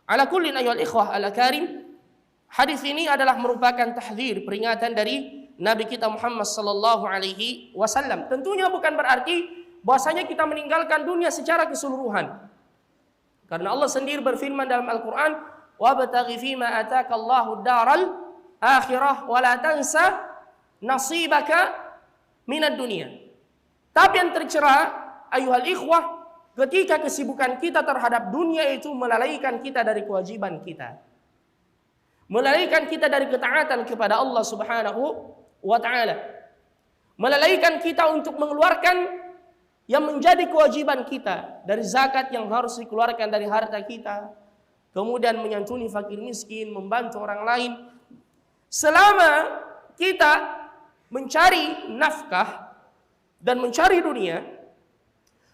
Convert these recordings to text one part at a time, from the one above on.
Ala kullin ayyuhal ikhwah al-karim, hadis ini adalah merupakan tahdzir, peringatan dari Nabi kita Muhammad sallallahu alaihi wasallam. Tentunya bukan berarti bahwasanya kita meninggalkan dunia secara keseluruhan. Karena Allah sendiri berfirman dalam Al-Qur'an, "Wabtaghi fima ataakallahu daral akhirah wa la tansa nasibaka minad dunya." Tapi yang tercela ayuhal ikhwah, ketika kesibukan kita terhadap dunia itu melalaikan kita dari kewajiban kita, melalaikan kita dari ketaatan kepada Allah Subhanahu wa ta'ala, melalaikan kita untuk mengeluarkan yang menjadi kewajiban kita dari zakat yang harus dikeluarkan dari harta kita, kemudian menyantuni fakir miskin, membantu orang lain. Selama kita mencari nafkah dan mencari dunia,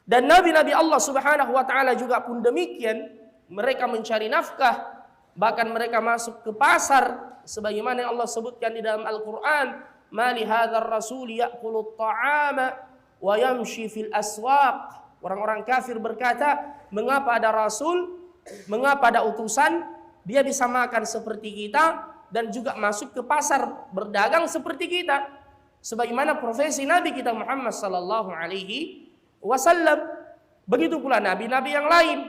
dan nabi-nabi Allah Subhanahu wa ta'ala juga pun demikian, mereka mencari nafkah, bahkan mereka masuk ke pasar sebagaimana yang Allah sebutkan di dalam Al-Qur'an, "Ma li hadzal rasul ya'kulu at-ta'ama wa yamshi fil aswaq." Orang-orang kafir berkata, mengapa ada rasul, mengapa ada utusan, dia bisa makan seperti kita dan juga masuk ke pasar berdagang seperti kita, sebagaimana profesi Nabi kita Muhammad sallallahu alaihi wasallam. Begitu pula nabi-nabi yang lain.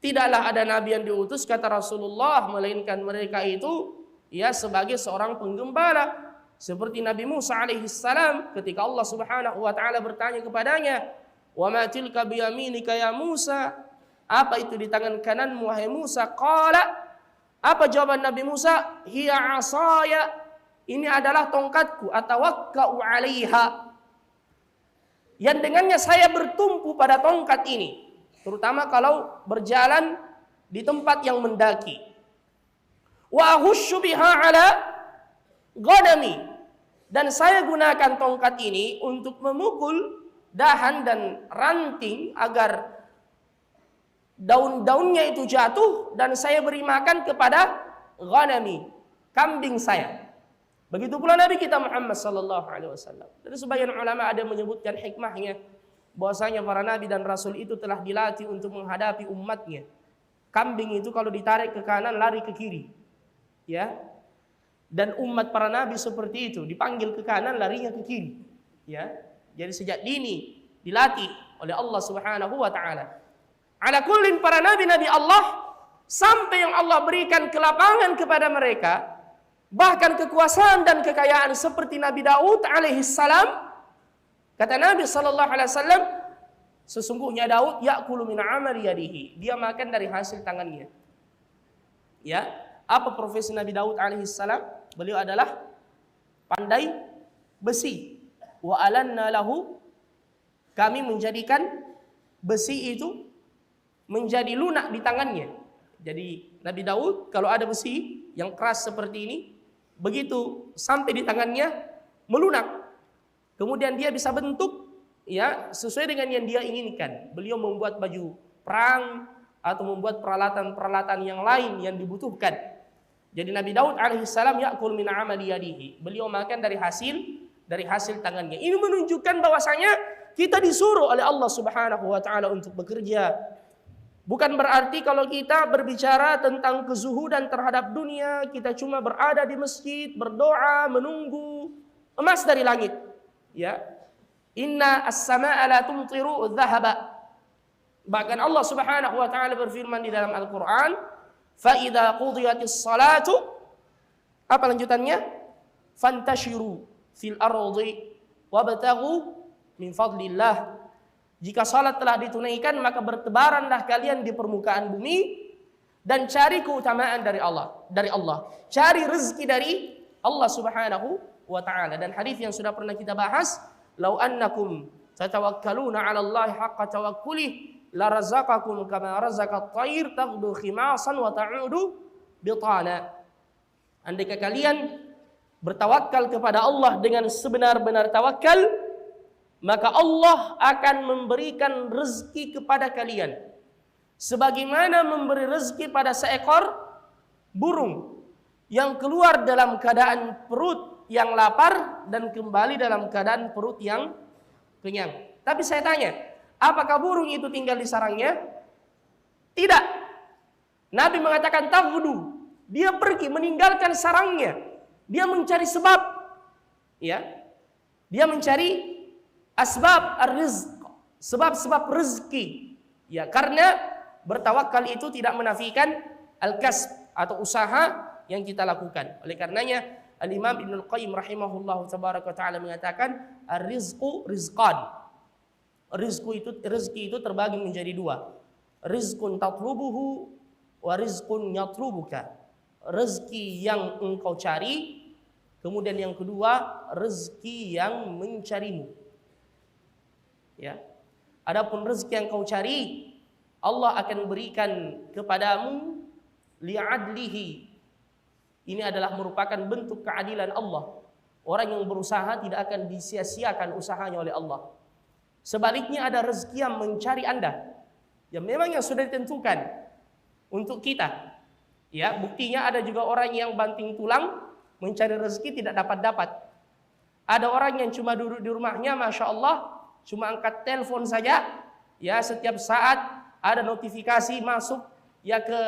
Tidaklah ada nabi yang diutus, kata Rasulullah, melainkan mereka itu sebagai seorang penggembala. Seperti Nabi Musa alaihi salam, ketika Allah Subhanahu wa taala bertanya kepadanya, "Wa ma tilka biyaminika ya Musa?" Apa itu di tangan kananmu wahai Musa? Qala, apa jawaban Nabi Musa? "Hiya 'asaya." Ini adalah tongkatku, atawakka'u 'alaiha. Yang dengannya saya bertumpu pada tongkat ini, terutama kalau berjalan di tempat yang mendaki. Wa ahushu biha 'ala ghanami. Dan saya gunakan tongkat ini untuk memukul dahan dan ranting agar daun-daunnya itu jatuh dan saya beri makan kepada ghanami, kambing saya. Begitu pula Nabi kita Muhammad sallallahu alaihi wasallam. Dan sebagian ulama ada menyebutkan hikmahnya bahwasanya para nabi dan rasul itu telah dilatih untuk menghadapi umatnya. Kambing itu kalau ditarik ke kanan lari ke kiri. Ya. Dan umat para nabi seperti itu, dipanggil ke kanan larinya ke kiri. Ya. Jadi sejak dini dilatih oleh Allah Subhanahu wa taala. Ala kullin, para nabi-nabi Allah sampai yang Allah berikan kelapangan kepada mereka, bahkan kekuasaan dan kekayaan seperti Nabi Daud alaihi salam. Kata Nabi sallallahu alaihi wasallam, sesungguhnya Daud ya'kulu min 'amali yadihi, dia makan dari hasil tangannya. Ya, apa profesi Nabi Daud alaihi salam? Beliau adalah pandai besi. Wa alanna lahu, kami menjadikan besi itu menjadi lunak di tangannya. Jadi Nabi Daud kalau ada besi yang keras seperti ini, begitu sampai di tangannya melunak. Kemudian dia bisa bentuk sesuai dengan yang dia inginkan. Beliau membuat baju perang atau membuat peralatan-peralatan yang lain yang dibutuhkan. Jadi Nabi Daud alaihissalam ya'kul min 'amali yadihi. Beliau makan dari hasil tangannya. Ini menunjukkan bahwasanya kita disuruh oleh Allah Subhanahu wa taala untuk bekerja. Bukan berarti kalau kita berbicara tentang kezuhudan terhadap dunia, kita cuma berada di masjid, berdoa, menunggu emas dari langit. Ya. Inna as-samaa'a la tumtiru dhahaba. Bahkan Allah Subhanahu wa taala berfirman di dalam Al-Qur'an, fa idza qudiyatis salatu, apa lanjutannya? Fantashiru fil ardi wabtaghu min fadlillah. Jika salat telah ditunaikan, maka bertebaranlah kalian di permukaan bumi dan cari keutamaan dari Allah. Cari rezeki dari Allah Subhanahu wa taala. Dan hadis yang sudah pernah kita bahas, "Lau annakum tatawakkaluna 'ala Allahi haqqa tawakkuli la razaqakum kama razaqat thair taghdu khimasan wa ta'udu bitana." Andai kalian bertawakal kepada Allah dengan sebenar-benar tawakal, maka Allah akan memberikan rezeki kepada kalian sebagaimana memberi rezeki pada seekor burung yang keluar dalam keadaan perut yang lapar dan kembali dalam keadaan perut yang kenyang. Tapi saya tanya, apakah burung itu tinggal di sarangnya? Tidak. Nabi mengatakan taghdu, dia pergi meninggalkan sarangnya, dia mencari sebab, ya, dia mencari asbab ar-rizq, sebab-sebab rezeki, ya, karena bertawakal itu tidak menafikan al-kasb atau usaha yang kita lakukan. Oleh karenanya Al-Imam Ibnul Qayyim rahimahullahu tabaraka ta'ala mengatakan ar-rizqu rizqan. Rezeki itu terbagi menjadi dua. Rizqun tatlubuhu wa rizqun yatlubuka. Rezeki yang engkau cari, kemudian yang kedua rezeki yang mencarimu. Ya. Adapun rezeki yang kau cari, Allah akan berikan kepadamu li'adlihi. Ini adalah merupakan bentuk keadilan Allah. Orang yang berusaha tidak akan disia-siakan usahanya oleh Allah. Sebaliknya ada rezeki yang mencari Anda, yang memang yang sudah ditentukan untuk kita. Ya, buktinya ada juga orang yang banting tulang mencari rezeki tidak dapat-dapat. Ada orang yang cuma duduk di rumahnya, masya Allah, cuma angkat telepon saja, ya, setiap saat ada notifikasi masuk ya ke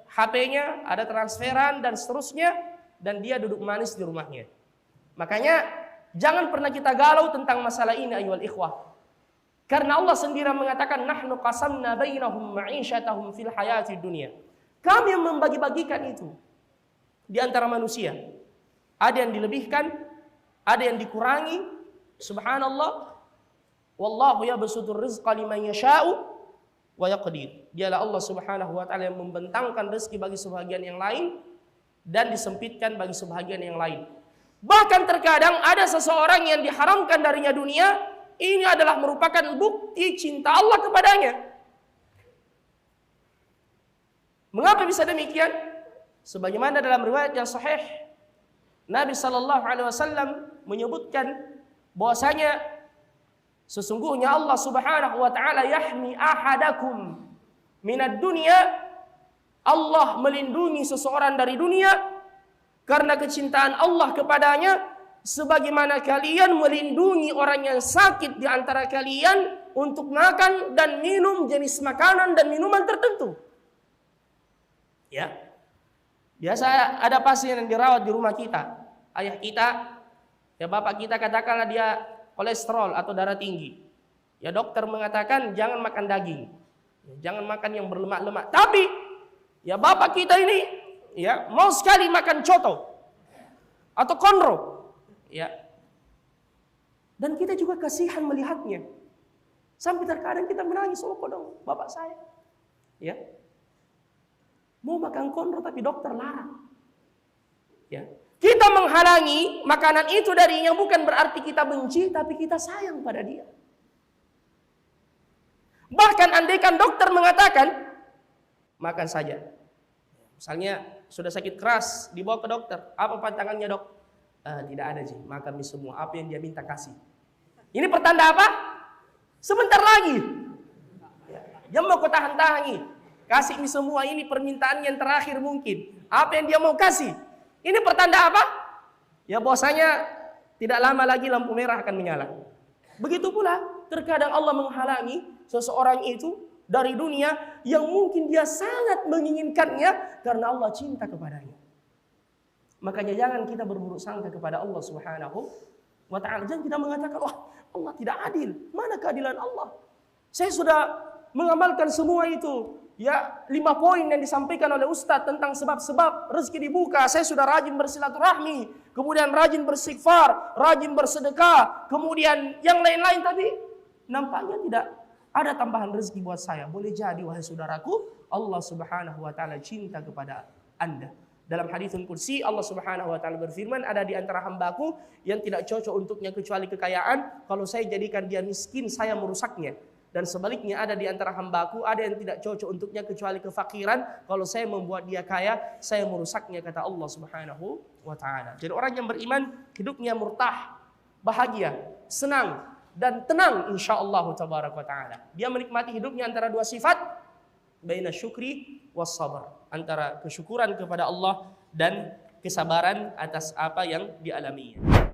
HP-nya, ada transferan dan seterusnya, dan dia duduk manis di rumahnya. Makanya jangan pernah kita galau tentang masalah ini ayyuhal ikhwah. Karena Allah sendiri mengatakan nahnu qasamna bainahum ma'isyatahum fil hayati dunya. Kami yang membagi-bagikan itu di antara manusia. Ada yang dilebihkan, ada yang dikurangi. Subhanallah. Wallahu yabsutur rizqa liman yasha'u wa yaqdir. Dialah Allah Subhanahu wa taala yang membentangkan rezeki bagi sebagian yang lain dan disempitkan bagi sebagian yang lain. Bahkan terkadang ada seseorang yang diharamkan darinya dunia, ini adalah merupakan bukti cinta Allah kepadanya. Mengapa bisa demikian? Sebagaimana dalam riwayat yang sahih, Nabi sallallahu alaihi wasallam menyebutkan bahwasanya sesungguhnya Allah Subhanahu wa taala yahmi ahadakum minad dunya. Allah melindungi seseorang dari dunia karena kecintaan Allah kepadanya, sebagaimana kalian melindungi orang yang sakit di antara kalian untuk makan dan minum jenis makanan dan minuman tertentu. Ya. Biasa ada pasien yang dirawat di rumah kita. Ayah kita, ya bapak kita, katakanlah dia kolesterol atau darah tinggi. Ya dokter mengatakan jangan makan daging. Jangan makan yang berlemak-lemak. Tapi ya bapak kita ini ya mau sekali makan coto atau konro. Ya. Dan kita juga kasihan melihatnya. Sampai terkadang kita menangis, oh kok dong bapak saya. Ya. Mau makan konro tapi dokter larang. Ya. Kita menghalangi makanan itu darinya bukan berarti kita benci, tapi kita sayang pada dia. Bahkan andaikan dokter mengatakan makan saja. Misalnya sudah sakit keras, dibawa ke dokter. Apa pantangannya dok? Tidak ada sih, makan mie semua. Apa yang dia minta kasih. Ini pertanda apa? Sebentar lagi. Dia mau kau tahan-tahani. Kasih mie semua, ini permintaan yang terakhir mungkin. Apa yang dia mau kasih? Ini pertanda apa? Ya bahwasanya tidak lama lagi lampu merah akan menyala. Begitu pula terkadang Allah menghalangi seseorang itu dari dunia yang mungkin dia sangat menginginkannya karena Allah cinta kepadanya. Makanya jangan kita berburuk sangka kepada Allah Subhanahu wa taala. Jangan kita mengatakan, wah Allah tidak adil. Mana keadilan Allah? Saya sudah mengamalkan semua itu. Ya, 5 poin yang disampaikan oleh Ustadz tentang sebab-sebab rezeki dibuka. Saya sudah rajin bersilaturahmi, kemudian rajin beristighfar, rajin bersedekah, kemudian yang lain-lain, tapi nampaknya tidak ada tambahan rezeki buat saya. Boleh jadi wahai saudaraku, Allah Subhanahu wa taala cinta kepada Anda. Dalam haditsul qudsi Allah Subhanahu wa taala berfirman, ada di antara hambaku yang tidak cocok untuknya kecuali kekayaan. Kalau saya jadikan dia miskin, saya merusaknya. Dan sebaliknya ada di antara hambaku ada yang tidak cocok untuknya kecuali kefakiran. Kalau saya membuat dia kaya, saya merusaknya, kata Allah Subhanahu wa taala. Jadi orang yang beriman hidupnya murtah, bahagia, senang dan tenang insyaallah tabaraka taala. Dia menikmati hidupnya antara dua sifat, baina syukri was sabar, antara kesyukuran kepada Allah dan kesabaran atas apa yang dialaminya.